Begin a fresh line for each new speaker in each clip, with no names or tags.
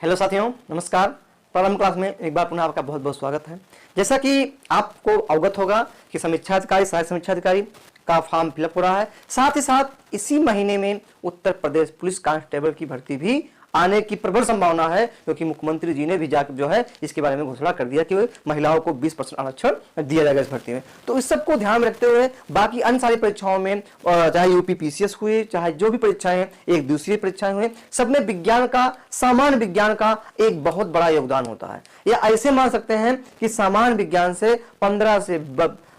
Hello साथियों, नमस्कार। प्रारंभ क्लास में एक बार पुनः आपका बहुत बहुत स्वागत है। जैसा कि आपको अवगत होगा कि समीक्षा अधिकारी, सहायक समीक्षा अधिकारी का फॉर्म फिलअप हो रहा है। साथ ही साथ इसी महीने में उत्तर प्रदेश पुलिस कांस्टेबल की भर्ती भी आने की प्रबल संभावना है, क्योंकि मुख्यमंत्री जी ने भी जाकर जो है इसके बारे में घोषणा कर दिया कि महिलाओं को 20% आरक्षण दिया जाएगा इस भर्ती में। तो इस सबको ध्यान में रखते हुए बाकी अन्य सारी परीक्षाओं में, चाहे यूपी पीसीएस हुए, चाहे जो भी परीक्षाएं एक दूसरी परीक्षाएं हुए, सब में विज्ञान का, सामान्य विज्ञान का एक बहुत बड़ा योगदान होता है। या ऐसे मान सकते हैं कि सामान्य विज्ञान से 15 से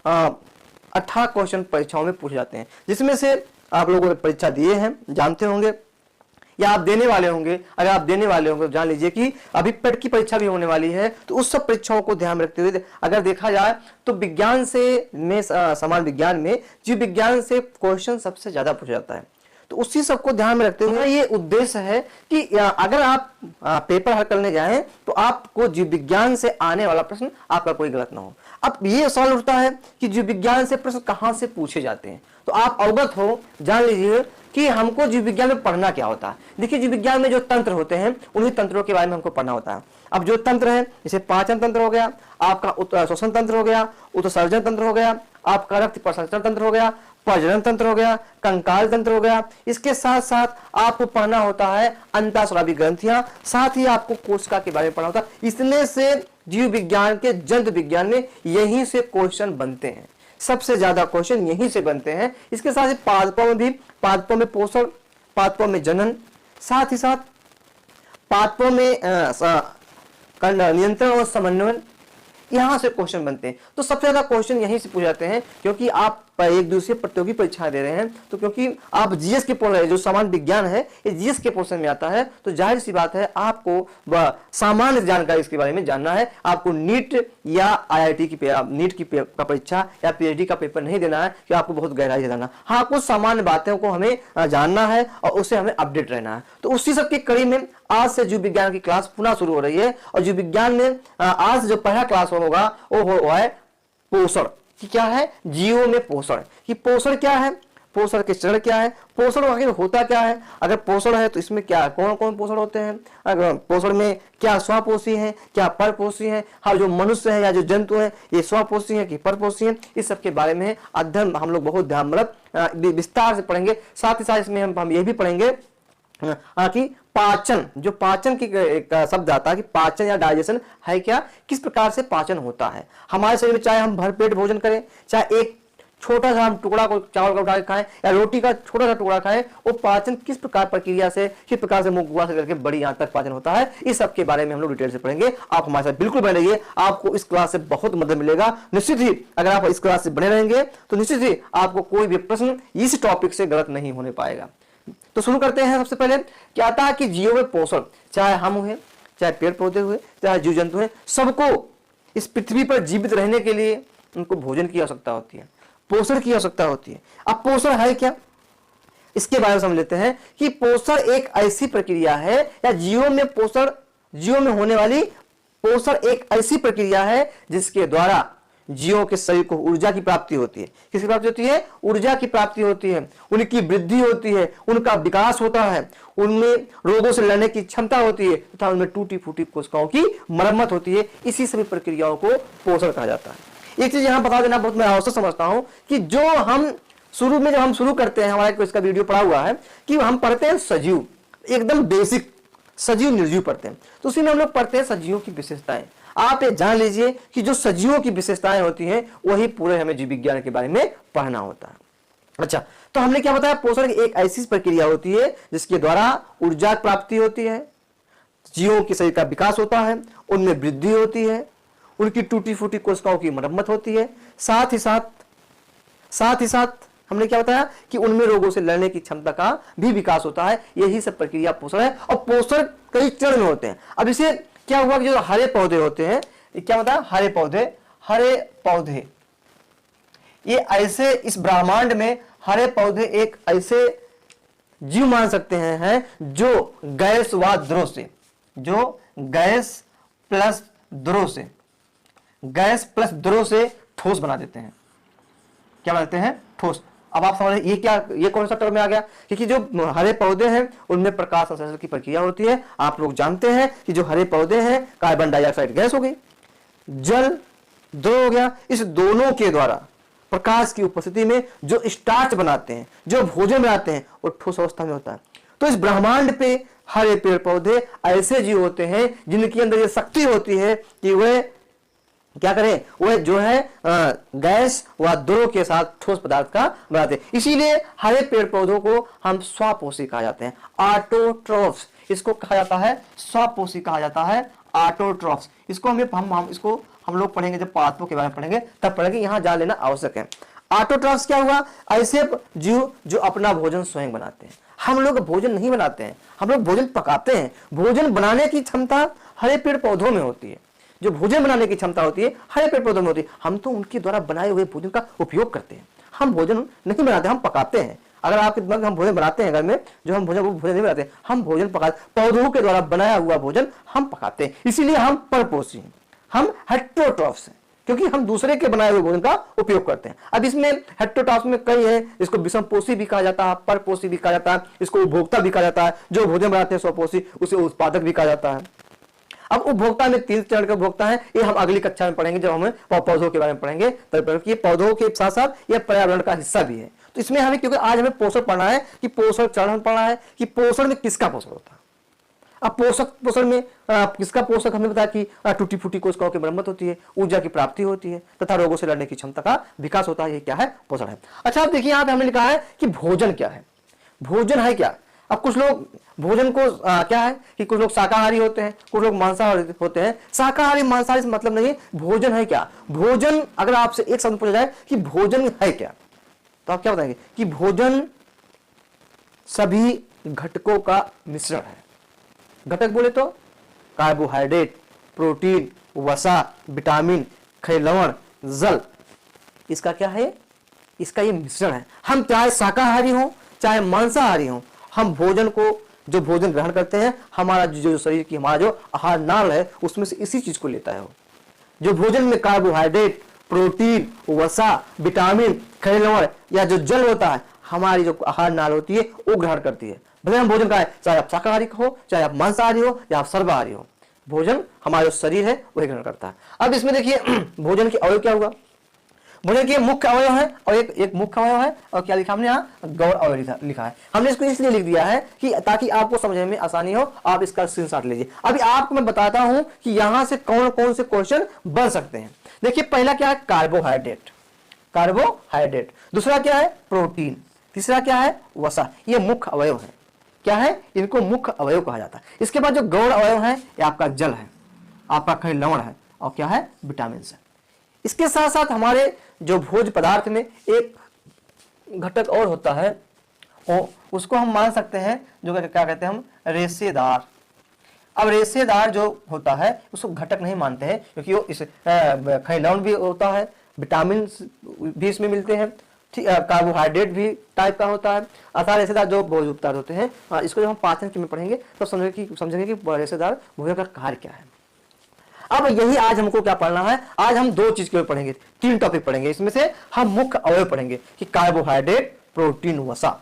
18 क्वेश्चन परीक्षाओं में पूछे जाते हैं, जिसमें से आप लोगों ने परीक्षा दिए हैं, जानते होंगे या आप देने वाले होंगे। अगर आप देने वाले होंगे तो जान लीजिए कि अभी पेट की परीक्षा भी होने वाली है। तो उस सब परीक्षाओं को ध्यान में रखते हुए अगर देखा जाए तो विज्ञान से में सामान्य विज्ञान में जीव विज्ञान से क्वेश्चन सबसे ज्यादा पूछा जाता है। तो उसी सबको ध्यान में रखते हुए ये उद्देश्य है कि अगर आप पेपर हल करने जाएं तो आपको जीव विज्ञान से आने वाला प्रश्न आपका कोई गलत ना हो। अब ये सवाल उठता है कि जीव विज्ञान से प्रश्न कहां से पूछे जाते हैं, तो आप अवगत हो, जान लीजिए कि हमको जीव विज्ञान में पढ़ना क्या होता है। देखिए, जीव विज्ञान में जो तंत्र होते हैं उन्हीं तंत्रों के बारे में हमको पढ़ना होता है। अब जो तंत्र है, जैसे पाचन तंत्र हो गया, आपका श्वसन तंत्र हो गया, उत्सर्जन तंत्र हो गया, आपका रक्त प्रसंचरण तंत्र हो गया, प्रजनन तंत्र हो गया, कंकाल तंत्र हो गया। इसके साथ साथ आपको पढ़ना होता है अंतःस्रावी ग्रंथियां, साथ ही आपको कोशिका के बारे में पढ़ना होता है। इसमें से जीव विज्ञान के जंतु विज्ञान में यहीं से क्वेश्चन बनते हैं, सबसे ज्यादा क्वेश्चन यहीं से बनते हैं। इसके साथ ही पादपों में भी, पादपों में पोषण, पादपों में जनन, साथ ही साथ पादपों में नियंत्रण और समन्वय, यहां से क्वेश्चन बनते हैं। तो सबसे ज्यादा क्वेश्चन यहीं से पूछे जाते हैं, क्योंकि आप एक दूसरे प्रतियोगी परीक्षा दे रहे हैं। तो क्योंकि आप जीएस के पोर्शन, जो सामान्य विज्ञान है, ये जीएस के पोर्शन में आता है, तो जाहिर सी बात है आपको सामान्य जानकारी इसके बारे में जानना है। आपको नीट या आईआईटी की नीट की परीक्षा या पीएचडी का पेपर नहीं देना है कि आपको बहुत गहराई से जानना। हाँ, कुछ सामान्य बातों को हमें जानना है और उससे हमें अपडेट रहना है। तो उसी सब की कड़ी में आज से जीव विज्ञान की क्लास पुनः शुरू हो रही है। और जीव विज्ञान में आज जो पहला क्लास होगा वो है पोषण कि क्या है, जीवों में पोषण कि पोषण क्या है, पोषण के चरण क्या है, पोषण आखिर होता क्या है। अगर पोषण है तो इसमें क्या कौन कौन पोषण होते हैं, अगर पोषण में क्या स्वपोषी है, क्या परपोषी है, हाँ जो मनुष्य है या जो जंतु है ये स्वपोषी है कि परपोषी है, इस सब के बारे में अध्ययन हम लोग बहुत ध्यान विस्तार से पढ़ेंगे। साथ ही साथ इसमें हम ये भी पढ़ेंगे कि पाचन, जो पाचन की एक शब्द आता है कि पाचन या डाइजेशन है क्या, किस प्रकार से पाचन होता है हमारे शरीर में। चाहे हम भरपेट भोजन करें, चाहे एक छोटा सा हम टुकड़ा को चावल का उठा के खाएं या रोटी का छोटा सा टुकड़ा खाएं, वो पाचन किस प्रकार प्रक्रिया से, किस प्रकार से मुंह गुहा से करके बड़ी आंत तक पाचन होता है, इस सब के बारे में हम लोग डिटेल से पढ़ेंगे। आप हमारे साथ बिल्कुल बने रहिए, आपको इस क्लास से बहुत मदद मिलेगा। निश्चित ही अगर आप इस क्लास से बने रहेंगे तो निश्चित ही आपको कोई भी प्रश्न इस टॉपिक से गलत नहीं होने पाएगा। तो शुरू करते हैं। सबसे पहले क्या आता है कि जीवों में पोषण, चाहे हम हुए, चाहे पेड़ पौधे हुए, चाहे जीव जंतु हुए, सबको इस पृथ्वी पर जीवित रहने के लिए उनको भोजन की आवश्यकता होती है, पोषण की आवश्यकता होती है। अब पोषण है क्या, इसके बारे में समझ लेते हैं कि पोषण एक ऐसी प्रक्रिया है, या जीवों में पोषण, जीवों में होने वाली पोषण एक ऐसी प्रक्रिया है जिसके द्वारा जीवों के शरीर को ऊर्जा की प्राप्ति होती है। किसकी प्राप्ति होती है, ऊर्जा की प्राप्ति होती है, उनकी वृद्धि होती है, उनका विकास होता है, उनमें रोगों से लड़ने की क्षमता होती है तथा उनमें टूटी फूटी कोशिकाओं की मरम्मत होती है। इसी सभी प्रक्रियाओं को पोषण कहा जाता है। एक चीज यहां बता देना बहुत मैं आवश्यक समझता हूं कि जो हम शुरू में, जब हम शुरू करते हैं, हमारे को इसका वीडियो पड़ा हुआ है कि हम पढ़ते हैं सजीव, एकदम बेसिक सजीव निर्जीव पढ़ते हैं। तो उसी में हम लोग पढ़ते हैं सजीवों की विशेषताएं। आप ये जान लीजिए कि जो सजीवों की विशेषताएं होती हैं वही पूरे हमें जीव विज्ञान के बारे में पढ़ना होता है। अच्छा, तो हमने क्या बताया, पोषण की एक ऐसी प्रक्रिया होती है जिसके द्वारा ऊर्जा प्राप्ति होती है, जीवों के शरीर का विकास होता है, उनमें वृद्धि होती है, उनकी टूटी फूटी कोशिकाओं की मरम्मत होती है, साथ ही साथ हमने क्या बताया कि उनमें रोगों से लड़ने की क्षमता का भी विकास होता है। यही सब प्रक्रिया पोषण है। और पोषण कई चरण में होते हैं। अब इसे क्या हुआ कि जो हरे पौधे होते हैं, क्या बताया, हरे पौधे ये ऐसे, इस ब्रह्मांड में हरे पौधे एक ऐसे जीव मान सकते हैं जो गैस व द्रव से, जो गैस प्लस द्रव से ठोस बना देते हैं। क्या बनाते हैं, ठोस। अब आप समझ ये क्या, ये कौन सा टर्म में आ गया, क्योंकि जो हरे पौधे हैं उनमें प्रकाश संश्लेषण की प्रक्रिया होती है। आप लोग जानते हैं कि जो हरे पौधे हैं कार्बन डाइऑक्साइड गैस हो गई, जल द्रव हो गया, इस दोनों के द्वारा प्रकाश की उपस्थिति में जो स्टार्च बनाते हैं, जो भोजन बनाते हैं, वो ठोस अवस्था में होता है। तो इस ब्रह्मांड पे हरे पेड़ पौधे ऐसे जीव होते हैं जिनके अंदर ये शक्ति होती है कि वह क्या करें, वह जो है गैस व द्रव के साथ ठोस पदार्थ का बनाते हैं। इसीलिए हरे पेड़ पौधों को हम स्वपोषी कहा जाते हैं, ऑटोट्रॉफ्स इसको कहा जाता है, स्वपोषी कहा जाता है, ऑटोट्रॉफ्स। इसको इसको हम लोग पढ़ेंगे, जब पदार्थों के बारे में पढ़ेंगे तब पढ़ेंगे, यहां जान लेना आवश्यक है। ऑटोट्रॉफ्स क्या हुआ, ऐसे जीव जो अपना भोजन स्वयं बनाते हैं। हम लोग भोजन नहीं बनाते हैं, हम लोग भोजन पकाते हैं। भोजन बनाने की क्षमता हरे पेड़ पौधों में होती है, जो भोजन बनाने की क्षमता होती है हरे पेड़ पौधों में होती है। हम तो उनके द्वारा बनाए हुए भोजन का उपयोग करते हैं, हम भोजन नहीं बनाते, हम पकाते हैं। अगर आपके दिमाग में हम भोजन बनाते हैं घर में, जो हम भोजन नहीं बनाते, हम भोजन पकाते, पौधों के द्वारा बनाया हुआ भोजन हम पकाते हैं। इसीलिए हम परपोषी हैं, हम हेटेरोट्रॉफ्स हैं, क्योंकि हम दूसरे के बनाए हुए भोजन का उपयोग करते हैं। अब इसमें हेटेरोट्रॉफ्स में कई है, इसको विषमपोषी भी कहा जाता है, परपोषी भी कहा जाता है, इसको उपभोक्ता भी कहा जाता है। जो भोजन बनाते हैं स्वपोषी, उसे उत्पादक भी कहा जाता है। अब उपभोक्ता में 3 चरण के उपभोक्ता हैं, ये हम अगली कक्षा में पढ़ेंगे, जब हमें पौधों के बारे में पढ़ेंगे तब ये पौधों के साथ साथ ये पर्यावरण का हिस्सा भी है। तो इसमें हमें, क्योंकि आज हमें पोषण पढ़ना है कि पोषण चरण पढ़ना है कि पोषण में किसका पोषण होता है। अब पोषण में किसका पोषक हमने बताया कि टूटी फूटी कोशिकाओं की मरम्मत होती है, ऊर्जा की प्राप्ति होती है तथा रोगों से लड़ने की क्षमता का विकास होता है। ये क्या है, पोषण है। अच्छा अब देखिए, यहाँ पे हमने लिखा है कि भोजन क्या है, भोजन है क्या। अब कुछ लोग भोजन को क्या है कि कुछ लोग शाकाहारी होते हैं, कुछ लोग मांसाहारी होते हैं। शाकाहारी मांसाहारी से मतलब नहीं है, भोजन है क्या। भोजन, अगर आपसे एक शब्द पूछा जाए कि भोजन है क्या, तो आप क्या बताएंगे कि भोजन सभी घटकों का मिश्रण है। घटक बोले तो कार्बोहाइड्रेट, प्रोटीन, वसा, विटामिन, खनिज लवण, जल, इसका क्या है, इसका ये मिश्रण है। हम चाहे शाकाहारी हो चाहे मांसाहारी हो, हम भोजन को, जो भोजन ग्रहण करते हैं, हमारा जो शरीर की, हमारा जो आहार नाल है उसमें से इसी चीज को लेता है। जो भोजन में कार्बोहाइड्रेट, प्रोटीन, वसा, विटामिन, खनिज लवण या जो जल होता है, हमारी जो आहार नाल होती है वो ग्रहण करती है। भले हम भोजन का है, चाहे आप शाकाहारी हो चाहे आप मांसाहारी हो या आप सर्वाहारी हो, भोजन हमारा जो शरीर है वही ग्रहण करता है। अब इसमें देखिए भोजन के अवयव क्या हुआ। भोजन के मुख्य अवयव है और एक मुख्य अवयव है, और क्या लिखा हमने यहाँ, गौण अवयव लिखा है। हमने इसको इसलिए लिख दिया है कि ताकि आपको समझने में आसानी हो, आप इसका स्क्रीनशॉट लीजिए। अभी आपको मैं बताता हूं कि यहां से कौन कौन से क्वेश्चन बन सकते हैं। देखिए पहला क्या है, कार्बोहाइड्रेट, कार्बोहाइड्रेट। दूसरा क्या है, प्रोटीन। तीसरा क्या है, वसा। ये मुख्य अवयव है। क्या है, इनको मुख्य अवयव कहा जाता है। इसके बाद जो गौण अवयव है, ये आपका जल है, आपका खनिज लवण है, और क्या है, विटामिन है। इसके साथ साथ हमारे जो भोज्य पदार्थ में एक घटक और होता है, और उसको हम मान सकते हैं, जो क्या कहते हैं हम, रेशेदार। अब रेशेदार जो होता है उसको घटक नहीं मानते हैं, क्योंकि वो इस खनिज लवण भी होता है, विटामिन भी इसमें मिलते हैं, कार्बोहाइड्रेट भी टाइप का होता है। अर्थात रेशेदार जो भोज्य पदार्थ होते हैं, इसको जब हम पाचन में पढ़ेंगे तो समझेंगे कि रेशेदार भोजन का कार्य क्या है। अब यही आज हमको क्या पढ़ना है, आज हम 2 चीज के पढ़ेंगे, 3 टॉपिक पढ़ेंगे। इसमें से हम मुख्य अवयव पढ़ेंगे कि कार्बोहाइड्रेट, प्रोटीन, वसा।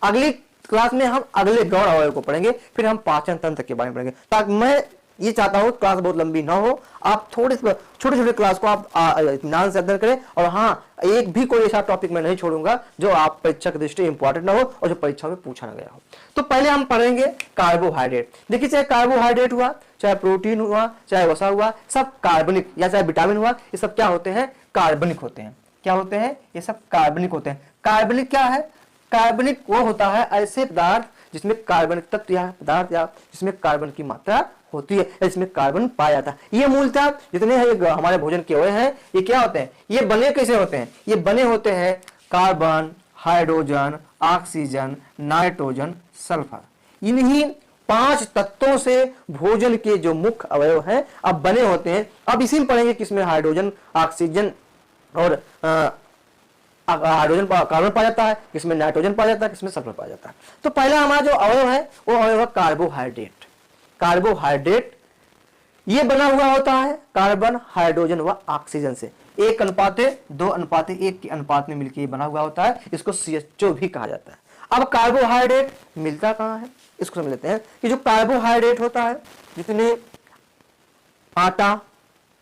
अगली क्लास में हम अगले गौण अवयव को पढ़ेंगे, फिर हम पाचन तंत्र के बारे में पढ़ेंगे। ताकि मैं ये चाहता हूं क्लास बहुत लंबी ना हो, आप छोटे छोटे क्लास को आप इत्मीनान से अध्ययन करें। और हाँ, एक भी कोई ऐसा टॉपिक मैं नहीं छोड़ूंगा जो आप परीक्षा की दृष्टि इंपॉर्टेंट ना हो और जो परीक्षा में पूछा ना गया हो। तो पहले हम पढ़ेंगे कार्बोहाइड्रेट। देखिए, चाहे कार्बोहाइड्रेट हुआ, चाहे प्रोटीन हुआ, चाहे वसा हुआ, सब कार्बनिक, या चाहे विटामिन हुआ, ये सब क्या होते हैं, कार्बनिक होते हैं। क्या होते हैं, ये सब कार्बनिक होते हैं। कार्बनिक क्या है, कार्बनिक वो होता है ऐसे पदार्थ जिसमें कार्बनिक तत्व या पदार्थ या जिसमें कार्बन की मात्रा होती है, इसमें कार्बन पाया जाता है। ये मूलतः जितने हमारे भोजन के अवयव हैं, ये क्या होते हैं, ये बने कैसे होते हैं, ये बने होते हैं carbon, hydrogen, oxygen, nitrogen, sulphur. इन्हीं 5 तत्वों से भोजन के जो मुख्य अवयव हैं अब बने होते हैं। अब इसी में पढ़ेंगे किसमें हाइड्रोजन, ऑक्सीजन और हाइड्रोजन कार्बन पाया जाता है, किसमें नाइट्रोजन पाया जाता है, किसमें सल्फर पाया जाता है। तो पहला हमारा जो अवयव है वो अवयव है कार्बोहाइड्रेट। कार्बोहाइड्रेट ये बना हुआ होता है कार्बन, हाइड्रोजन व ऑक्सीजन से। 1:2:1 के अनुपात में मिलकर ये बना हुआ होता है, इसको CHO भी कहा जाता है। अब कार्बोहाइड्रेट मिलता कहाँ है, इसको समझ लेते हैं कि जो कार्बोहाइड्रेट होता है, जितने आटा,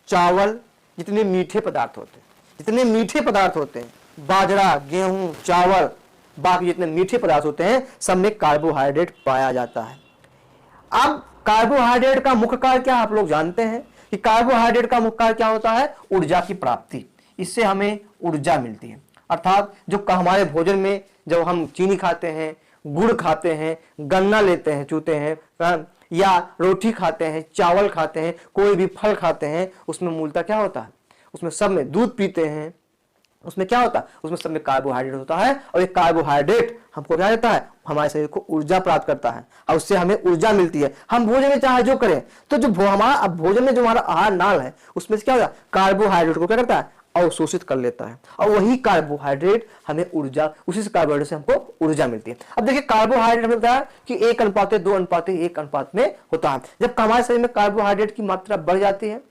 चावल, जितने मीठे पदार्थ होते हैं, बाजरा, गेहूं, चावल, बाकी जितने मीठे पदार्थ होते हैं, सब में कार्बोहाइड्रेट पाया जाता है। अब कार्बोहाइड्रेट का मुख्य कार्य क्या आप लोग जानते हैं कि कार्बोहाइड्रेट का मुख्य कार्य क्या होता है, ऊर्जा की प्राप्ति। इससे हमें ऊर्जा मिलती है, अर्थात जो हमारे भोजन में जब हम चीनी खाते हैं, गुड़ खाते हैं, गन्ना लेते हैं, चूते हैं, या रोटी खाते हैं, चावल खाते हैं, कोई भी फल खाते हैं, उसमें मूलतः क्या होता है, उसमें सब में दूध पीते हैं, उसमें क्या होता है, उसमें सब में कार्बोहाइड्रेट होता है। और ये कार्बोहाइड्रेट हमको क्या देता है, हमारे शरीर को ऊर्जा प्राप्त करता है और उससे हमें ऊर्जा मिलती है। हम भोजन में चाहे जो करें, तो जो हमारा भोजन में जो हमारा आहार नाल है, उसमें से क्या होता है, कार्बोहाइड्रेट को क्या करता है, अवशोषित कर लेता है, और वही कार्बोहाइड्रेट हमें ऊर्जा, उसी से कार्बोहाइड्रेट से हमको ऊर्जा मिलती है। अब देखिए कार्बोहाइड्रेट हमें बताया कि 1:2:1 अनुपात में होता है। जब हमारे शरीर में कार्बोहाइड्रेट की मात्रा बढ़ जाती है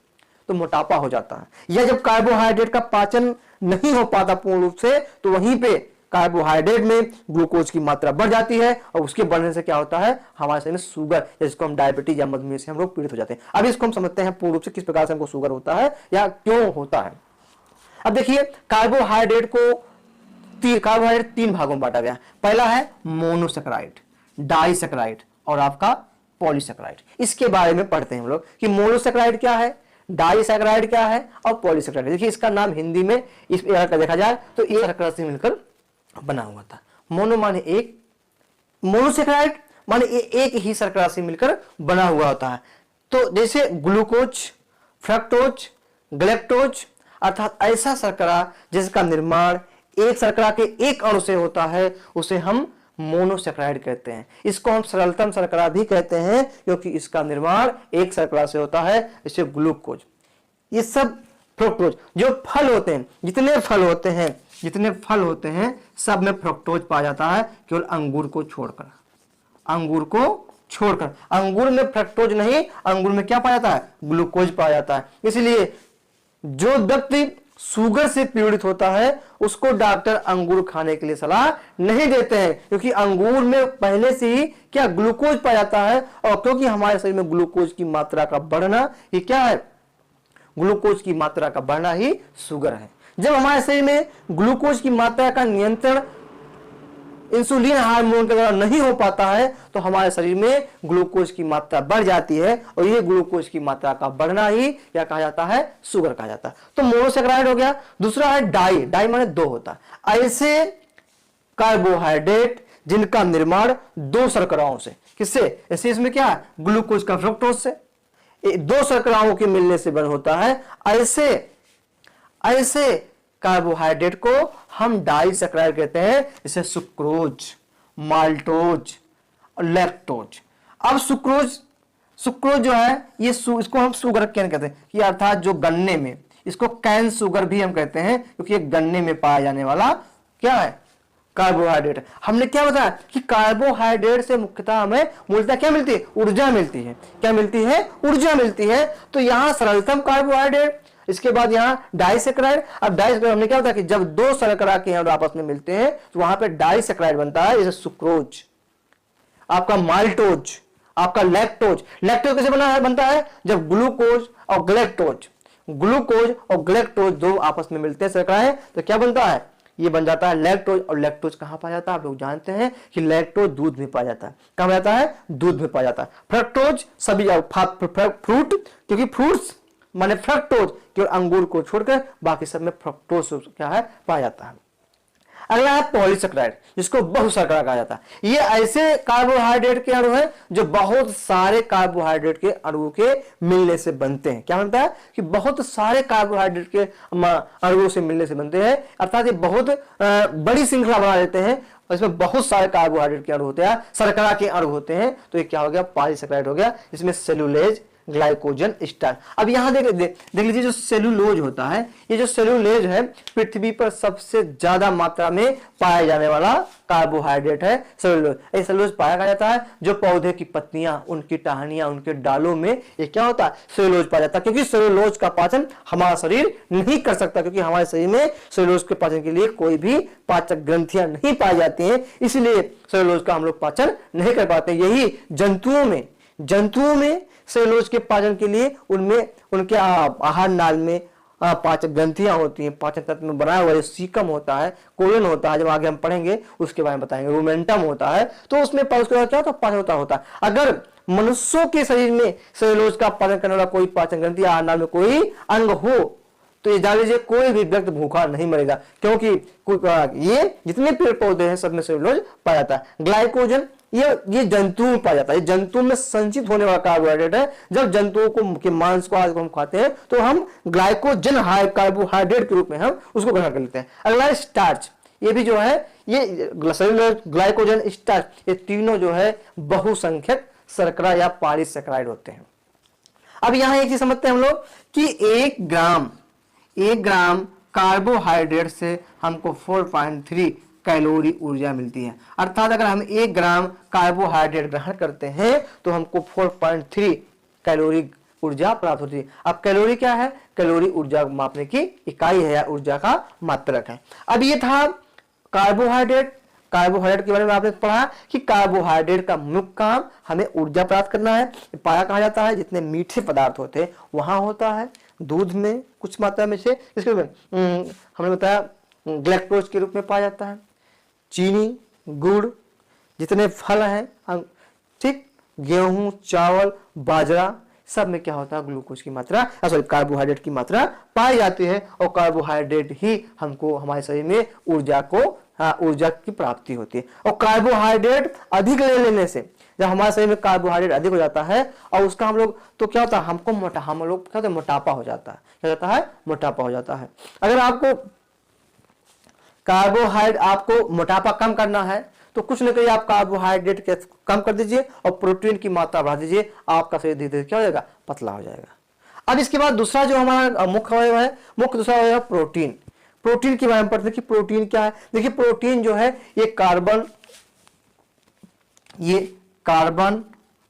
तो मोटापा हो जाता है, या जब कार्बोहाइड्रेट का पाचन नहीं हो पाता पूर्ण रूप से, तो वहीं पे कार्बोहाइड्रेट में ग्लूकोज की मात्रा बढ़ जाती है, और उसके बढ़ने से क्या होता है, हमारे शरीर में शुगर, जिसको हम डायबिटीज या मधुमेह से हम लोग पीड़ित हो जाते हैं। अब इसको हम समझते हैं पूर्ण रूप से किस प्रकार से हमको शुगर होता है या क्यों होता है। अब देखिए कार्बोहाइड्रेट को कार्बोहाइड्रेट 3 भागों में बांटा गया। पहला है मोनोसेकेराइड, डाइसेकेराइड और आपका पॉलीसेकेराइड। इसके बारे में पढ़ते हैं हम लोग कि मोनोसेकेराइड क्या है, डाइसेकेराइड क्या है और पॉलीसेकेराइड। देखिए इसका नाम हिंदी में इस प्रकार का देखा जाए तो एक शर्करा से मिलकर बना हुआ था। मोनो माने एक, मोनोसेकेराइड माने एक ही शर्करा से मिलकर बना हुआ होता है। तो जैसे ग्लूकोज, फ्रक्टोज, गैलेक्टोज, अर्थात ऐसा शर्करा जिसका निर्माण एक शर्करा के एक अणु से होता है, उसे हम मोनोसेकेराइड कहते हैं। इसको हम सरलतम शर्करा भी कहते हैं क्योंकि इसका निर्माण एक शर्करा से होता है, इसे ग्लूकोज। ये सब फ्रुक्टोज, जो फल होते हैं, जितने फल होते हैं सब में फ्रुक्टोज पाया जाता है, केवल अंगूर को छोड़कर। अंगूर में फ्रक्टोज नहीं, अंगूर में क्या पाया जाता है, ग्लूकोज पाया जाता है। इसलिए जो व्यक्ति शुगर से पीड़ित होता है उसको डॉक्टर अंगूर खाने के लिए सलाह नहीं देते हैं, क्योंकि अंगूर में पहले से ही क्या ग्लूकोज पाया जाता है, और क्योंकि हमारे शरीर में ग्लूकोज की मात्रा का बढ़ना ये क्या है, ग्लूकोज की मात्रा का बढ़ना ही शुगर है। जब हमारे शरीर में ग्लूकोज की मात्रा का नियंत्रण इंसुलिन हार्मोन के द्वारा नहीं हो पाता है तो हमारे शरीर में ग्लूकोज की मात्रा बढ़ जाती है, और ये ग्लूकोज की मात्रा का बढ़ना ही क्या कहा जाता है, शुगर कहा जाता है। तो मोनोसेकेराइड हो गया। दूसरा है डाई माने 2 होता है। ऐसे कार्बोहाइड्रेट जिनका निर्माण 2 शर्कराओं से, किससे, ऐसे इसमें क्या है, ग्लूकोज का फ्रक्टोज से, 2 शर्कराओं के मिलने से बन होता है। ऐसे कार्बोहाइड्रेट को हम डाइसेकेराइड कहते हैं, जैसे सुक्रोज, माल्टोज और लैक्टोज। अब सुक्रोज जो है ये इसको हम शुगर कैन कहते हैं, कि अर्थात जो गन्ने में, इसको कैन शुगर भी हम कहते हैं क्योंकि ये गन्ने में पाया जाने वाला क्या है, कार्बोहाइड्रेट। हमने क्या बताया कि कार्बोहाइड्रेट से मुख्यतः हमें मूलतः क्या मिलती है, ऊर्जा मिलती है। क्या मिलती है, ऊर्जा मिलती है। तो यहां सरलतम कार्बोहाइड्रेट, इसके बाद यहां डाइसेकेराइड। अब डाइसेकेराइड हमने क्या बताया कि जब 2 शर्करा के अणु आपस में मिलते हैं तो वहां पे डाइसेकेराइड बनता है, जैसे सुक्रोज, आपका माल्टोज, आपका लैक्टोज। लैक्टोज कैसे बनता है, जब ग्लूकोज और ग्लैक्टोज 2 आपस में मिलते हैं शर्कराएं, तो क्या बनता है, ये बन जाता है लैक्टोज। और लैक्टोज कहां पाया जाता है, आप लोग जानते हैं कि लैक्टोज दूध में पाया जाता है। कहां पाया जाता है, दूध में पाया जाता है। फ्रक्टोज सभी फ्रूट, क्योंकि फ्रूट्स माने फ्रक्टोज, केवल अंगूर को छोड़कर बाकी सब में फ्रक्टोज क्या है, पाया जाता है। अगला है पॉलीसेकेराइड, जिसको बहुशर्करा कहा जाता है। ये ऐसे कार्बोहाइड्रेट के अणु हैं जो बहुत सारे कार्बोहाइड्रेट के अणुओं के मिलने से बनते हैं। क्या बनता है कि बहुत सारे कार्बोहाइड्रेट के अणुओं से मिलने से बनते हैं, अर्थात ये बहुत बड़ी श्रृंखला बना देते हैं, और इसमें बहुत सारे कार्बोहाइड्रेट के अणु होते हैं, शर्करा के अणु होते हैं। तो ये क्या हो गया, पॉलीसेकेराइड हो गया। इसमें सेलुलोज, ग्लाइकोजन स्टार्च। अब यहाँ देख लीजिए जो सेलुलोज होता है, ये जो सेलुलोज है पृथ्वी पर सबसे ज्यादा मात्रा में पाया जाने वाला कार्बोहाइड्रेट है सेलुलोज। ये सेलुलोज पाया जाता है जो पौधे की पत्तियां, उनकी टहनियां, उनके डालों में ये क्या होता है, सेलुलोज पाया जाता है। क्योंकि सेलुलोज का पाचन हमारा शरीर नहीं कर सकता, क्योंकि हमारे शरीर में सेलुलोज के पाचन के लिए कोई भी पाचक ग्रंथियां नहीं पाई जाती हैं, इसलिए सेलुलोज का हम लोग पाचन नहीं कर पाते। यही जंतुओं में सेलुलोज के पाचन के लिए उनमें उनके आहार नाल में पाचक ग्रंथियां होती हैं, पाचन तंत्र में बनाया हुआ सीकम होता है, कोलन होता है, जब आगे हम पढ़ेंगे उसके बारे में बताएंगे, रूमेंटम होता है, तो उसमें क्या होता है, पाचन होता है। अगर मनुष्यों के शरीर में सेलुलोज का पाचन करने वाला कोई पाचन ग्रंथि आहार नाल में कोई अंग हो तो ये जान लीजिए कोई भी व्यक्ति भूखा नहीं मरेगा, क्योंकि ये जितने पेड़ पौधे हैं सब में सेलुलोज पाया जाता है। ग्लाइकोजन ये जंतुओं में पाया जाता है, जंतुओं में संचित होने वाला कार्बोहाइड्रेट है। जब जंतुओं के मांस को हम खाते हैं तो हम ग्लाइकोजन कार्बोहाइड्रेट के रूप में हम उसको ग्रहण कर लेते हैं। अगला है स्टार्च, ये भी जो है ये ग्लाइकोजन स्टार्च, ये तीनों जो है बहुसंख्यक शर्करा या पॉलीसेकेराइड होते हैं। अब यहां एक चीज समझते हैं हम लोग कि एक ग्राम कार्बोहाइड्रेट से हमको 4.3 कैलोरी ऊर्जा मिलती है। अर्थात अगर हम 1 ग्राम कार्बोहाइड्रेट ग्रहण करते हैं तो हमको 4.3 कैलोरी ऊर्जा प्राप्त होती है। अब कैलोरी क्या है, कैलोरी ऊर्जा मापने की इकाई है या ऊर्जा का मात्रक है। अब ये था कार्बोहाइड्रेट के बारे में आपने पढ़ा कि कार्बोहाइड्रेट का मुख्य काम हमें ऊर्जा प्राप्त करना है। पाया कहा जाता है जितने मीठे पदार्थ होते हैं वहां होता है, दूध में कुछ मात्रा में से, इसके हमने बताया ग्लैक्टोज के रूप में पाया जाता है, चीनी, गुड़, जितने फल हैं, ठीक, गेहूं, चावल, बाजरा, सब में क्या होता है, ग्लूकोज की मात्रा कार्बोहाइड्रेट की मात्रा पाई जाती है। और कार्बोहाइड्रेट ही हमको हमारे शरीर में ऊर्जा की प्राप्ति होती है। और कार्बोहाइड्रेट अधिक ले लेने से जब हमारे शरीर में कार्बोहाइड्रेट अधिक हो जाता है और उसका हम लोग तो क्या होता है, हम लोग क्या होता है, मोटापा हो जाता है। क्या होता है, मोटापा हो जाता है। अगर आपको मोटापा कम करना है तो कुछ न कहीं आप कार्बोहाइड्रेट कम कर दीजिए और प्रोटीन की मात्रा बढ़ा दीजिए, आपका शरीर धीरे धीरे क्या हो जाएगा, पतला हो जाएगा। अब इसके बाद दूसरा जो हमारा मुख्य अवयव है, दूसरा अवयव है प्रोटीन। प्रोटीन के बारे में पढ़ते हैं कि प्रोटीन क्या है। देखिए प्रोटीन जो है ये कार्बन,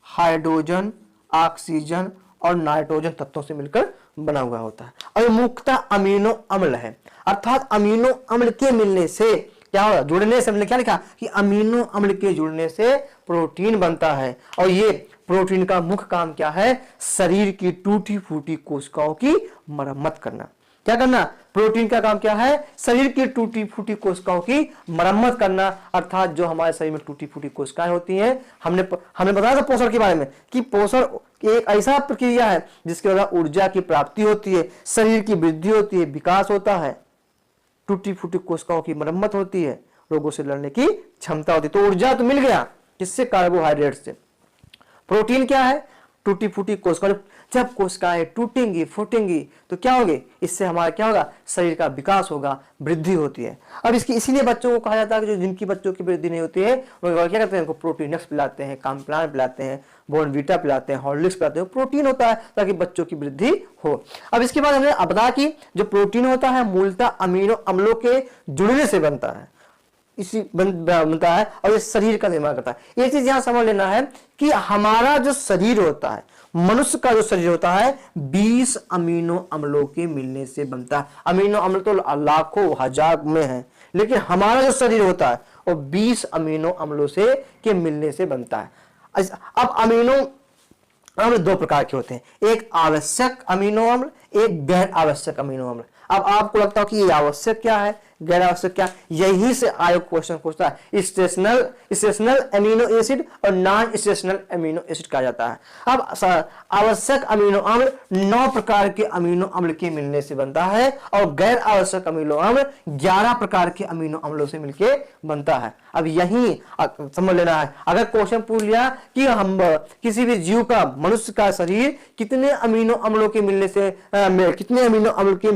हाइड्रोजन, ऑक्सीजन और नाइट्रोजन तत्वों से मिलकर बना हुआ होता है और ये मुख्यतः अमीनो अम्ल है। अर्थात अमीनो अम्ल के मिलने से क्या होगा, जुड़ने से, हमने क्या लिखा कि अमीनो अम्ल के जुड़ने से प्रोटीन बनता है। और ये प्रोटीन का मुख्य काम क्या है, शरीर की टूटी फूटी कोशिकाओं की मरम्मत करना। क्या करना, प्रोटीन का काम क्या है, शरीर की टूटी फूटी कोशिकाओं की मरम्मत करना। अर्थात जो हमारे शरीर में टूटी फूटी कोशिकाएं होती हैं, हमने बताया था पोषण के बारे में कि पोषण एक ऐसा प्रक्रिया है जिसके द्वारा ऊर्जा की प्राप्ति होती है, शरीर की वृद्धि होती है, विकास होता है, टूटी फूटी कोशिकाओं की मरम्मत होती है, रोगों से लड़ने की क्षमता होती है। तो ऊर्जा तो मिल गया किससे, कार्बोहाइड्रेट से। प्रोटीन क्या है, टूटी फूटी कोशिकाएं। जब कोशिकाएं टूटेंगी फूटेंगी तो क्या होगी, इससे हमारा क्या होगा, शरीर का विकास होगा, वृद्धि होती है। अब इसीलिए बच्चों को कहा जाता है कि जो जिनकी बच्चों की वृद्धि नहीं होती है वो क्या करते हैं, उनको प्रोटीनक्स पिलाते हैं, कॉम्प्लान पिलाते हैं, बोर्नवीटा पिलाते हैं, हॉर्लिक्स पिलाते हैं। प्रोटीन होता है ताकि बच्चों की वृद्धि हो। अब इसके बाद हमने बताया कि जो प्रोटीन होता है मूलतः अमीनो अम्लों के जुड़ने से बनता है, बनता है और ये शरीर का निर्माण करता है। ये चीज यहां समझ लेना है कि हमारा जो शरीर होता है, मनुष्य का जो शरीर होता है 20 अमीनो अम्लों के मिलने से बनता है। अमीनो अम्ल तो लाखों हजार में है, लेकिन हमारा जो शरीर होता है वो 20 अमीनो अम्लों से के मिलने से बनता है। अब अमीनो अम्ल 2 प्रकार के होते हैं, एक आवश्यक अमीनो अम्ल, एक गैर आवश्यक अमीनो अम्ल। अब आपको लगता है कि ये आवश्यक क्या है, गैर आवश्यक क्या, यही से आयोग क्वेश्चन पूछता है। स्टेशनल अमीनो एसिड और नॉन स्टेशनल अमीनो एसिड कहा जाता है। अब आवश्यक अमीनो अम्ल 9 प्रकार के अमीनो अम्ल के मिलने से बनता है और गैर आवश्यक अमीनो अम्ल 11 प्रकार के अमीनो अम्लों से मिलकर बनता है। अब यही समझ लेना है, अगर क्वेश्चन पूछ लिया कि हम किसी भी जीव का, मनुष्य का शरीर कितने अमीनो अम्लों के मिलने से कितने अमीनो अम्ल के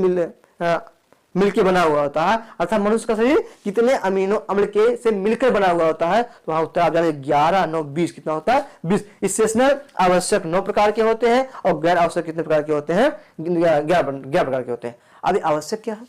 मिलकर बना हुआ होता है, अर्थात मनुष्य का शरीर कितने अमीनो अम्ल के से मिलकर बना हुआ होता है, तो वहां उत्तर आप जाने 11 9 20 कितना होता है 20। इसेंशियल आवश्यक 9 प्रकार के होते हैं और गैर आवश्यक कितने प्रकार के होते हैं 11 प्रकार के होते हैं। अभी आवश्यक क्या है?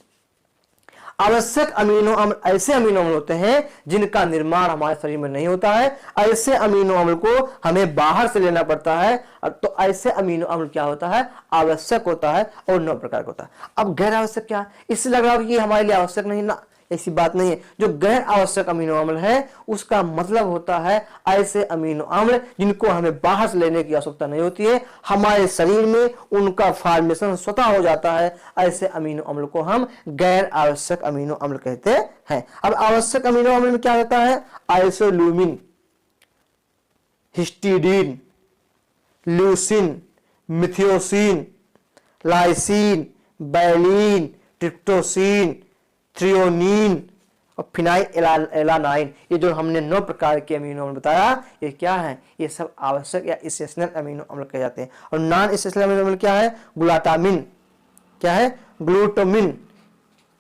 आवश्यक अमीनो अम्ल ऐसे अमीनो अम्ल होते हैं जिनका निर्माण हमारे शरीर में नहीं होता है, ऐसे अमीनो अम्ल को हमें बाहर से लेना पड़ता है, तो ऐसे अमीनो अम्ल क्या होता है आवश्यक होता है और 9 प्रकार का होता है। अब गैर आवश्यक क्या है? इससे लग रहा है कि हमारे लिए आवश्यक नहीं ना, ऐसी बात नहीं है। जो गैर आवश्यक अमीनो अम्ल है उसका मतलब होता है ऐसे अमीनो अम्ल जिनको हमें बाहर से लेने की आवश्यकता नहीं होती है, हमारे शरीर में उनका फॉर्मेशन स्वतः हो जाता है, ऐसे अमीनो अम्ल को हम गैर आवश्यक अमीनो अम्ल कहते हैं। अब आवश्यक अमीनो अम्ल में क्या होता है? Isoleucine, histidine, leucine, methionine, lysine, valine, tryptophan, threonine और फिनाइल एलानाइन, ये जो हमने 9 प्रकार के अमीनो अम्ल बताया, ये क्या है? ये सब आवश्यक या इसेंशियल अमीनो अम्ल कहे जाते हैं। और नॉन इसेंशियल अमीनो अम्ल क्या है? ग्लूटामिन, क्या है? ग्लूटामिन,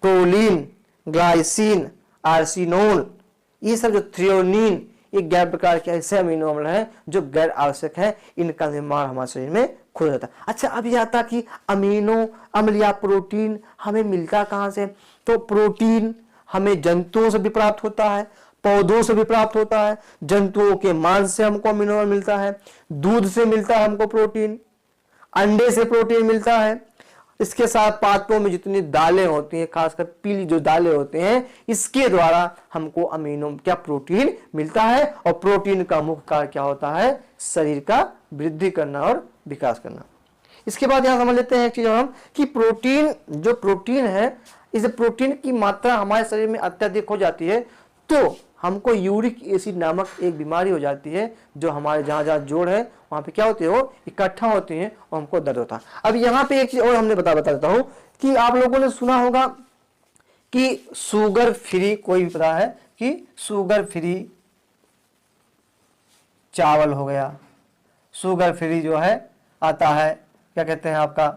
प्रोलीन, ग्लाइसिन, आर्सिनोल, ये सब जो थ्रियोनिन, ये गैर प्रकार के ऐसे अमीनो अम्ल हैं जो गैर आवश्यक है, इनका निर्माण हमारे शरीर में खुद जाता है। अच्छा, अभी आता कि अमीनो अम्ल या प्रोटीन हमें मिलता कहां से? तो प्रोटीन हमें जंतुओं से भी प्राप्त होता है, पौधों से भी प्राप्त होता है। जंतुओं के मांस से हमको अमीनो अम्ल मिलता है, दूध से मिलता है हमको प्रोटीन, अंडे से प्रोटीन मिलता है। इसके साथ पातों में जितनी दालें होती हैं, खासकर पीली जो दालें होते हैं, इसके द्वारा हमको अमीनो क्या प्रोटीन मिलता है। और प्रोटीन का मुख्य कार्य क्या होता है? शरीर का वृद्धि करना और विकास करना। इसके बाद यहां समझ लेते हैं एक चीज हम कि प्रोटीन, जो प्रोटीन है, इस प्रोटीन की मात्रा हमारे शरीर में अत्यधिक हो जाती है तो हमको यूरिक एसिड नामक एक बीमारी हो जाती है, जो हमारे जहां जहां जोड़ है वहां पे क्या होती है, वो इकट्ठा होती है और हमको दर्द होता है। अब यहाँ पे एक चीज और हमने बता देता हूं कि आप लोगों ने सुना होगा कि शुगर फ्री, कोई भी पता है कि शुगर फ्री चावल हो गया, शुगर फ्री जो है आता है, क्या कहते हैं आपका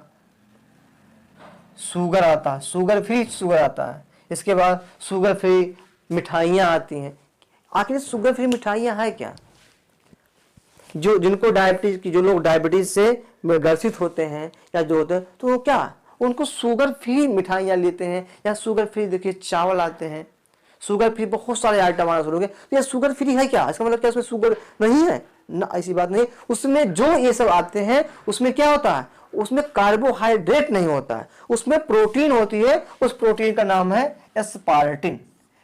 शुगर आता है, शुगर फ्री शुगर आता है। इसके बाद शुगर फ्री मिठाइयाँ आती हैं। आखिर शुगर फ्री मिठाइयाँ है क्या? जो जिनको डायबिटीज की, जो लोग डायबिटीज से ग्रसित होते हैं या जो होते हैं, तो वो क्या उनको शुगर फ्री मिठाइयाँ लेते हैं या शुगर फ्री देखिए चावल आते हैं, शुगर फ्री बहुत सारे आइटम आना शुरू हो गए। तो ये शुगर फ्री है क्या? इसका मतलब क्या उसमें शुगर नहीं है ना? ऐसी बात नहीं। उसमें जो ये सब आते हैं उसमें क्या होता है? उसमें कार्बोहाइड्रेट नहीं होता है, उसमें प्रोटीन होती है। उस प्रोटीन का नाम है एस्पार्टिन।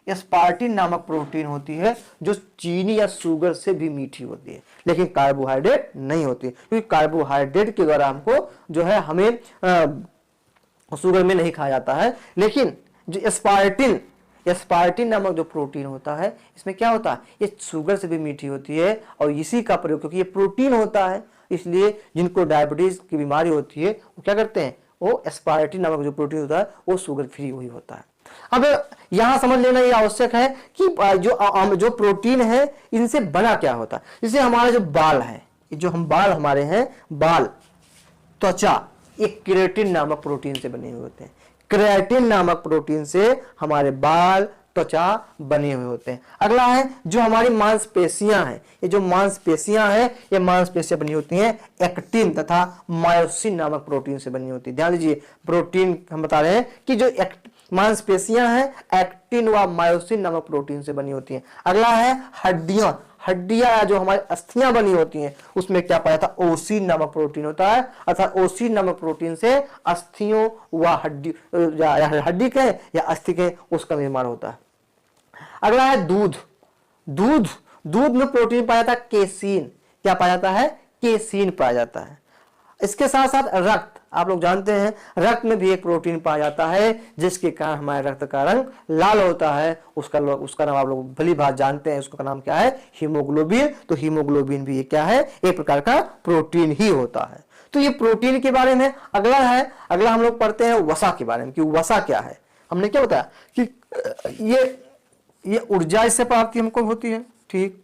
एस्पार्टिन नामक प्रोटीन होती है जो चीनी या शुगर से भी मीठी होती है, लेकिन कार्बोहाइड्रेट नहीं होती, क्योंकि कार्बोहाइड्रेट के द्वारा हमको जो है हमें शुगर में नहीं खाया जाता है। लेकिन जो एस्पार्टिन नामक जो प्रोटीन होता है, इसमें क्या होता है? ये शुगर से भी मीठी होती है और इसी का प्रयोग, क्योंकि ये प्रोटीन होता है, इसलिए जिनको डायबिटीज की बीमारी होती है वो क्या करते हैं? वो एस्पार्टिन नामक जो प्रोटीन होता है वो शुगर फ्री वही होता है। अब यहां समझ लेना ये आवश्यक है कि जो प्रोटीन है इनसे बना क्या होता है। जैसे हमारा जो बाल है, जो हम बाल हमारे हैं, बाल, त्वचा, एक केराटिन नामक प्रोटीन से बने हुए होते हैं। केराटिन नामक प्रोटीन से हमारे बाल, त्वचा बने हुए होते हैं। अगला है जो हमारी मांसपेशियां हैं, ये जो मांसपेशियां हैं ये मांसपेशियां बनी होती हैं एक्टिन तथा मायोसिन नामक प्रोटीन से बनी होती है। ध्यान दीजिए, प्रोटीन हम बता रहे हैं कि जो मांसपेशियां हैं एक्टिन व मायोसिन नामक प्रोटीन से बनी होती हैं। अगला है हड्डियां, हड्डियां जो हमारी अस्थियां बनी होती हैं उसमें क्या पाया था? ओसीन नामक प्रोटीन होता है, अर्थात ओसीन नामक प्रोटीन से अस्थियों व हड्डी के या अस्थि के उसका निर्माण होता है। अगला है दूध। दूध में प्रोटीन पाया जाता है केसीन। क्या पाया जाता है? केसीन पाया जाता है। इसके साथ साथ रक्त, आप लोग जानते हैं रक्त में भी एक प्रोटीन पाया जाता है जिसके कारण हमारे रक्त का रंग लाल होता है। उसका नाम आप लोग भली बात जानते हैं, उसका नाम क्या है? हीमोग्लोबिन। तो हीमोग्लोबिन भी क्या है? एक प्रकार का प्रोटीन ही होता है। तो ये प्रोटीन के बारे में। अगला हम लोग पढ़ते हैं वसा के बारे में कि वसा क्या है। हमने क्या बताया कि ये ऊर्जा इससे प्राप्ति हमको होती है। ठीक,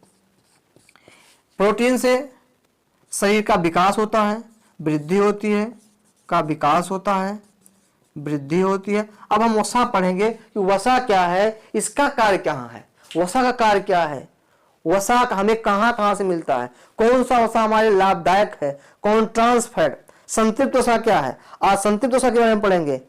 प्रोटीन से शरीर का विकास होता है, वृद्धि होती है, का विकास होता है, वृद्धि होती है। अब हम वसा पढ़ेंगे कि वसा क्या है, इसका कार्य क्या है, वसा का कार्य क्या है, वसा हमें कहां कहां से मिलता है, कौन सा वसा हमारे लाभदायक है, कौन ट्रांस फैट, संतृप्त वसा क्या है, असंतृप्त वसा के बारे में पढ़ेंगे।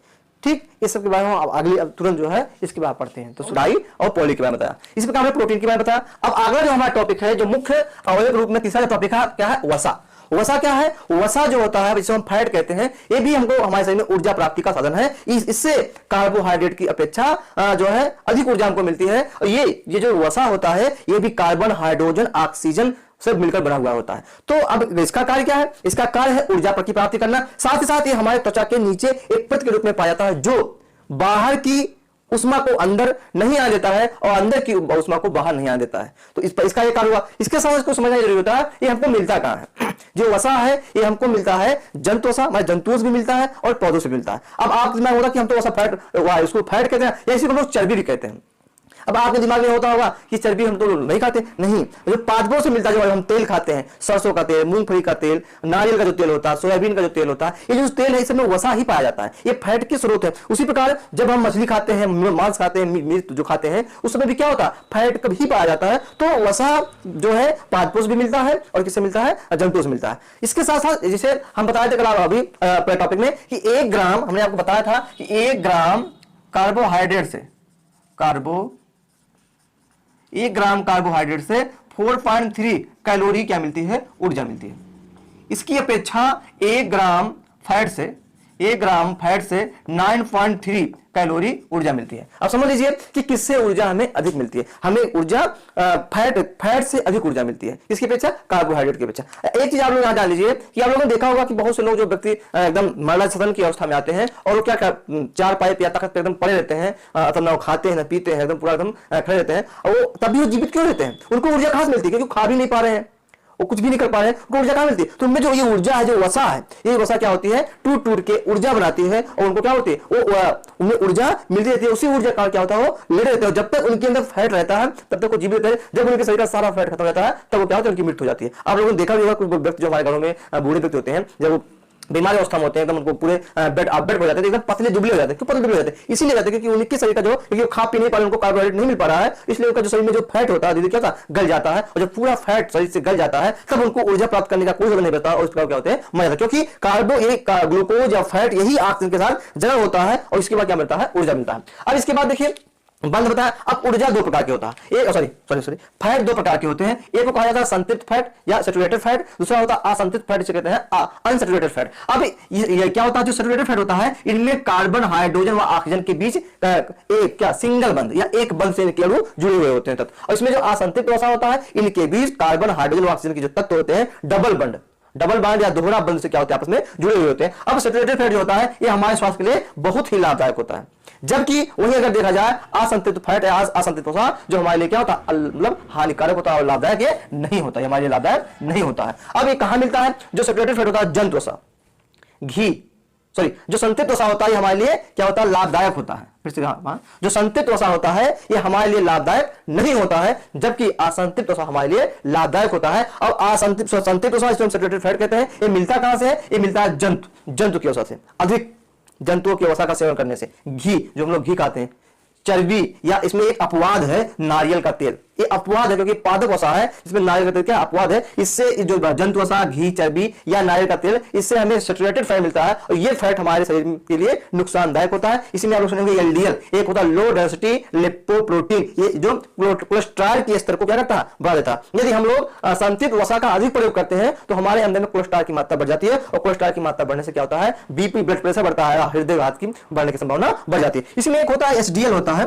ठीक, इस सब के बारे में हम अगली तुरंत जो है इसके बारे में पढ़ते हैं। तो डाई और पॉली के बारे में बताया, इसी प्रकार हमने प्रोटीन के बारे में बताया। अब अगला जो हमारा टॉपिक है, जो मुख्य अवयव के रूप में तीसरा टॉपिक है, क्या है, वसा। वसा क्या है, वसा जो होता है जिसे हम फैट कहते हैं, ये भी हमको हमारे शरीर में ऊर्जा प्राप्ति का साधन है। इससे कार्बोहाइड्रेट की अपेक्षा जो है अधिक ऊर्जा हमको मिलती है। और ये जो वसा होता है ये भी कार्बन, हाइड्रोजन, ऑक्सीजन सब मिलकर बना हुआ होता है। तो अब इसका कार्य क्या है, इसका कार्य है ऊर्जा की प्राप्ति करना। साथ ही साथ ये हमारे त्वचा के नीचे एक परत के रूप में पाया जाता है जो बाहर की उष्मा को अंदर नहीं आ देता है और अंदर की उष्मा को बाहर नहीं आ देता है। तो इसका ये कार्य हुआ। इसके साथ इसको समझना जरूरी होता है, ये हमको मिलता कहां है, जो वसा है ये हमको मिलता है जंतु वसा, हमारे जंतुओं से भी मिलता है और पौधों से मिलता है। अब आप दिमाग होगा कि हम तो वसा फैट, इसको फैट कहते हैं या इसी को लोग चर्बी भी कहते हैं। अब आपके दिमाग में होता होगा कि चर्बी हम तो नहीं खाते, नहीं, जो पादपों से मिलता है, जो हम तेल खाते हैं, सरसों का तेल, मूंगफली का तेल, नारियल का जो तेल होता है, सोयाबीन का जो तेल होता है, ये जो तेल है इसमें वसा ही पाया जाता है, ये फैट की स्रोत है। उसी प्रकार जब हम मछली खाते हैं, मांस खाते हैं, मीट जो खाते हैं, उस समय भी क्या होता है, फैट कभी पाया जाता है। तो वसा जो है पादपों से भी मिलता है और किससे मिलता है, जंतुओं से मिलता है। इसके साथ साथ जैसे हम बताए थे कल अभी टॉपिक में कि 1 ग्राम, हमने आपको बताया था कि 1 ग्राम कार्बोहाइड्रेट से 1 ग्राम कार्बोहाइड्रेट से 4.3 कैलोरी क्या मिलती है, ऊर्जा मिलती है। इसकी अपेक्षा 1 ग्राम फैट से 9.3 कैलोरी ऊर्जा मिलती है। अब समझ लीजिए कि किससे ऊर्जा हमें अधिक मिलती है, हमें ऊर्जा फैट से अधिक ऊर्जा मिलती है, इसकी अपेक्षा कार्बोहाइड्रेट की अपेक्षा। एक चीज आप लोग यहां जान लीजिए कि आप लोगों ने देखा होगा कि बहुत से लोग जो व्यक्ति एकदम मरना सदन की अवस्था में आते हैं और वो क्या चार पाए या तख्त पे एकदम पड़े रहते हैं, तब ना वो खाते हैं ना पीते हैं, एकदम पूरा एकदम खड़े रहते हैं, और वो तभी वो जीवित क्यों रहते हैं, उनको ऊर्जा कहां से मिलती है, क्योंकि खा भी नहीं पा रहे हैं, वो कुछ भी नहीं कर पा रहे हैं, उनको ऊर्जा कहां मिलती है। तो उनमें जो ये ऊर्जा है, जो वसा है, ये वसा क्या होती है, टूट के ऊर्जा बनाती है और उनको क्या होती है, वो उनमें ऊर्जा मिलती रहती है। उसी ऊर्जा का क्या होता है, वो ले रहते हैं। जब तक उनके अंदर फैट रहता है तब तक वो जीवित रहते हैं। जब उनके शरीर का सारा फैट खत्म हो जाता है तब वो क्या होता है, उनकी मृत्यु हो जाती है। आप लोगों ने देखा भी होगा कुछ व्यक्ति जो हमारे घरों में बूढ़े व्यक्ति होते हैं, जब बीमारी अवस्था में होते हैं एकदम उनको पूरे बेड हो जाते हैं, एकदम पतले दुबले हो जाते हैं। क्यों पतले दुबले हो जाते हैं, इसीलिए जाते हैं क्योंकि उनके शरीर का जो, क्योंकि वो खा पी नहीं पा रहे, उनको कार्बोहाइड्रेट नहीं मिल पा रहा है, इसलिए उनका जो शरीर में जो फैट होता है धीरे क्या होता है, गल जाता है। और जब पूरा फैट शरीर से गल जाता है तब उनको ऊर्जा प्राप्त करने का कोई जरूरत नहीं पड़ता और उसका क्या होते हैं, मर जाता है। क्योंकि ग्लूकोज या फैट यही ऑक्सीजन के साथ जड़ होता है और इसके बाद क्या मिलता है, ऊर्जा मिलता है। अब इसके बाद देखिए बंद बताया। अब ऊर्जा 2 प्रकार की होता है, एक फैट 2 प्रकार के होते हैं। एक को कहा जाता है संतृप्त फैट या सैचुरेटेड फैट, दूसरा होता है असंतृप्त फैट, जिसे कहते हैं अनसैचुरेटेड फैट। अब ये क्या होता है, जो सैचुरेटेड फैट होता है इनमें कार्बन, हाइड्रोजन व ऑक्सीजन के बीच एक क्या सिंगल बंध या एक बंध से इनके अणु जुड़े हुए होते हैं तत्व। और इसमें जो असंतृप्त वसा होता है इनके बीच कार्बन, हाइड्रोजन व ऑक्सीजन के जो तत्व होते हैं डबल बॉन्ड या दोहरा बंध से क्या होते हैं, आपस में जुड़े हुए होते हैं। अब सैचुरेटेड फैट जो होता है ये हमारे स्वास्थ्य के लिए बहुत ही लाभदायक होता है, जबकि वही अगर देखा जाए असंतृप्त फैट या असंतृप्त वसा जो हमारे लिए क्या होता है, मतलब हानिकारक होता है और लाभदायक ये नहीं होता, हमारे लिए लाभदायक नहीं होता है। अब ये कहां मिलता है, जो सैचुरेटेड फैट होता है जंतु वसा, जो संतृप्त वसा होता है हमारे लिए क्या होता है, लाभदायक होता है। फिर से जो संतृप्त वसा होता है ये हमारे लिए लाभदायक नहीं होता है, जबकि असंतृप्त वसा हमारे लिए लाभदायक होता है। और संतृप्त वसा जिसे हम सैचुरेटेड फैट कहते हैं, ये मिलता कहां से है, ये मिलता है जंतु की वसा से, अधिक जंतुओं के वसा का सेवन करने से। घी, जो हम लोग घी खाते हैं, चर्बी, या इसमें एक अपवाद है नारियल का तेल, ये अपवाद है क्योंकि पादप वसा है, इसमें नारियल का तेल क्या अपवाद है। इससे जो जंतु वसा, घी, चर्बी या नारियल का तेल, इससे हमें सैचुरेटेड फैट मिलता है और ये फैट हमारे शरीर के लिए नुकसानदायक होता है। इसी में आप लोग सुनेंगे एलडीएल, एक होता है लो डेंसिटी लिपोप्रोटीन, ये जो कोलेस्ट्रॉल के स्तर को क्या करता है, बढ़ा देता है। यदि हम लोग संतृप्त वसा का अधिक प्रयोग करते हैं तो हमारे अंदर में कोलेस्ट्रॉल की मात्रा बढ़ जाती है और कोलेस्ट्रॉल की मात्रा बढ़ने से क्या होता है, बीपी, ब्लड प्रेशर बढ़ता है, हृदय घात की बढ़ने की संभावना बढ़ जाती है। इसमें एक होता है एचडीएल होता है,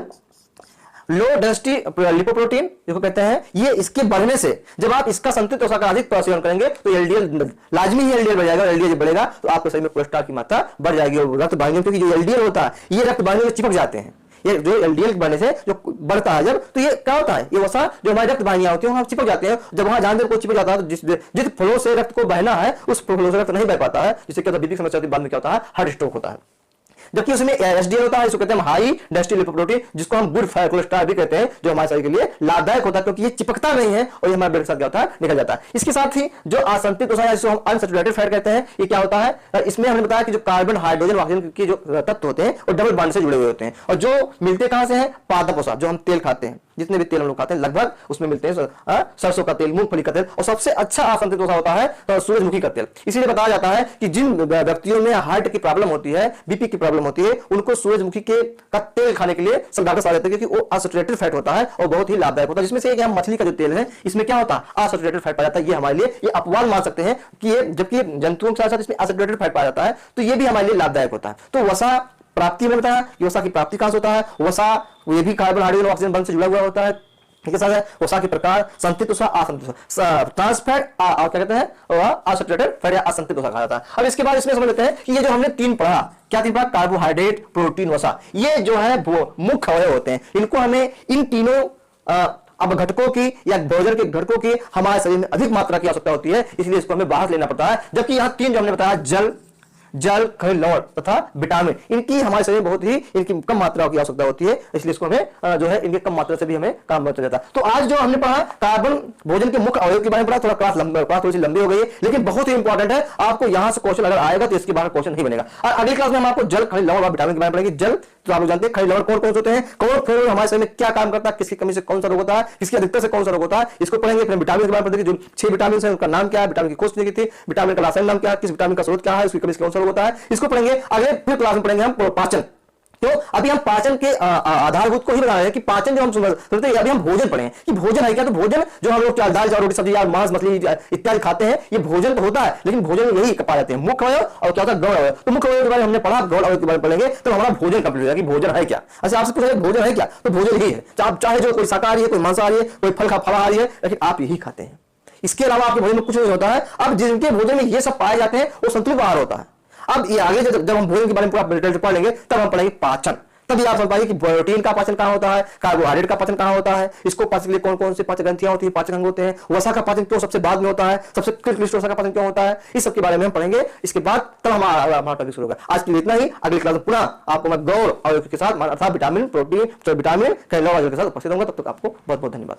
लो डेंसिटी लिपोप्रोटीन जिसको कहते हैं। ये इसके बढ़ने से, जब आप इसका संतृप्त वसा का अधिक सेवन करेंगे तो एलडीएल लाजमी ही एलडीएल बढ़ जाएगा। एलडीएल बढ़ेगा तो आपके शरीर में कोलेस्ट्रॉल की मात्रा बढ़ जाएगी और रक्त वाहिनियों, क्योंकि जो एलडीएल होता है ये रक्त वाहिनियों में चिपक जाते हैं। ये जो एलडीएल बढ़ने से जो बढ़ता है जब, तो ये क्या होता है, ये वसा जो हमारी रक्त वाहिनियां होती है वहां चिपक जाते हैं। जब वहां जानवर को चिपक जाता है तो जिस फ्लो से रक्त को बहना है उस फ्लो से रक्त नहीं बह पाता है, जिससे क्या होता है, बीपी की समस्या होती है, बाद में क्या होता है, हार्ट स्ट्रोक होता है। जबकि उसमें एचडीएल होता है, इसको कहते हैं हाई डेंसिटी लिपोप्रोटीन, जिसको हम गुड कोलेस्ट्रॉल भी कहते हैं, जो हमारे शरीर के लिए लाभदायक होता है क्योंकि ये चिपकता नहीं है और ये हमारे ब्लड के साथ क्या होता है, निकल जाता है। इसके साथ ही जो असंतुलित वसा है, जिसको हम अनसैचुरेटेड फैट कहते हैं, ये क्या होता है, इसमें हमने बताया कि जो कार्बन, हाइड्रोजन, ऑक्सीजन के जो तत्व होते हैं वो डबल बॉन्ड से जुड़े हुए होते हैं, और जो मिलते कहां से हैं, पादप वसा, जो हम तेल खाते हैं, जितने भी तेल हम लोग खाते हैं लगभग उसमें मिलते हैं सरसों का तेल, मूंगफली का तेल, और सबसे अच्छा असंतुलित वसा होता है तो सूरजमुखी का तेल। इसीलिए बताया जाता है कि जिन व्यक्तियों में हार्ट की प्रॉब्लम होती है, बीपी की प्रॉब्लम होती है, उनको सूरजमुखी का तेल खाने के लिए सब डॉक्टर सलाह देते हैं, क्योंकि वो अनसैचुरेटेड फैट होता है और बहुत ही लाभदायक होता है। जिसमें से एक मछली का जो तेल है, इसमें क्या होता है, अनसैचुरेटेड फैट पाया जाता है। ये हमारे लिए ये अपवाद मान सकते हैं कि ये, जबकि जंतुओं के साथ साथ इसमें अनसैचुरेटेड फैट पाया जाता है, तो ये भी हमारे लिए लाभदायक होता है। तो वसा प्राप्ति में बताया कि वसा की प्राप्ति कहां से होता है, वसा ये भी कार्बन, हाइड्रोजन, ऑक्सीजन बंध से जुड़ा हुआ होता है। ठीक है, साथ है वसा के प्रकार, संतृप्त वसा, असंतृप्त वसा, ट्रांस फैट, क्या कहते हैं, अनसैचुरेटेड फैट या असंतृप्त वसा कहा जाता है। अब इसके बाद इसमें समझ लेते हैं कि ये जो हमने तीन पढ़ा, क्या तीन पढ़ा, कार्बोहाइड्रेट, प्रोटीन, वसा, ये जो है वो मुख्य अवयव होते हैं। इनको हमें इन तीनों अब घटकों की या भोजन के घटकों की हमारे शरीर में अधिक मात्रा की आवश्यकता होती है, इसलिए इसको हमें बाहर लेना पड़ता है। जबकि यहाँ तीन जो हमने बताया, जल, खनिज लवण तथा विटामिन, इनकी हमारे शरीर में बहुत ही इनकी कम मात्रा की आवश्यकता होती है, इसलिए इसको हमें जो है इनके कम मात्रा से भी हमें काम बच जाता है। तो आज जो हमने पढ़ा कार्बन भोजन के मुख्य अवयव के बारे में पढ़ा, थोड़ा क्लास थोड़ी सी लंबी हो गई है, लेकिन बहुत ही इंपॉर्टेंट है। आपको यहां से क्वेश्चन अगर आएगा तो इसके बाहर क्वेश्चन नहीं बनेगा। और अगली क्लास में हम आपको जल, खनिज लवण और विटामिन के बारे में पढ़ेंगे। जल तो आप लोग जानते हैं, खनिज लवण कौन कौन से होते हैं, कौन खनिज हमारे शरीर में क्या काम करता है, किसकी कमी से कौन सा रोग होता है, किसकी अधिकता से कौन सा रोग होता है, इसको पढ़ेंगे। फिर विटामिन के बारे में पढ़ेंगे, जो 6 विटामिन है उनका नाम क्या है, विटामिन की खोज की थी, विटामिन का रासायनिक नाम क्या है, किस विटामिन का स्रोत क्या है, उसकी कमी से कौन सा रोग होता है, इसको पढ़ेंगे। अगले फिर क्लास में पढ़ेंगे हम पाचन। तो अभी हम पाचन के आधारभूत को ही बता रहे हैं कि पाचन जो हम सुनते हैं, अभी हम भोजन पढ़े कि भोजन है क्या। तो भोजन जो हम लोग दाल, चावल, रोटी, सब्जी या मांस, मछली इत्यादि खाते हैं, ये भोजन तो होता है, लेकिन भोजन में यही पाए जाते हैं मुख्य अवयव और क्या होता है, गौण अवयव। तो मुख्य अवयव के बारे में हमने पढ़ा, गौण अवयव के बारे में पढ़ेंगे तो हमारा भोजन कंप्लीट हो जाएगा कि भोजन है क्या। अच्छा, आपसे पूछा भोजन है क्या, तो भोजन यही है, चाहे जो कोई शाकाहारी है, कोई मांसाहारी है, कोई फलाहारी है, लेकिन आप यही खाते हैं। इसके अलावा आपके भोजन में कुछ नहीं होता है। अब जिनके भोजन में ये सब पाए जाते हैं वो संतुलित आहार होता है। अब ये आगे जब हम भोजन के बारे में पूरा डिटेल से पढ़ लेंगे, तब हम पढ़ेंगे पाचन। तभी आप समझ पाएंगे कि प्रोटीन का पाचन कहां होता है, कार्बोहाइड्रेट का पाचन कहां होता है, इसको पाचन के लिए कौन कौन से पाचन ग्रंथियां होती है, पाचन अंग होते हैं, वसा का पाचन क्यों सबसे बाद में होता है, सबसे क्लिष्ट वसा का पाचन क्यों होता है, इस सब के बारे में हम पढ़ेंगे। इसके बाद तब हमारा टॉपिक शुरू होगा। आज के लिए इतना ही। अगली क्लास में पुनः आपको मैं गौण अवयव के साथ अर्थात विटामिन, प्रोटीन, विटामिन, खनिज लवण के साथ उपस्थित होऊंगा। तब तक आपको बहुत बहुत धन्यवाद।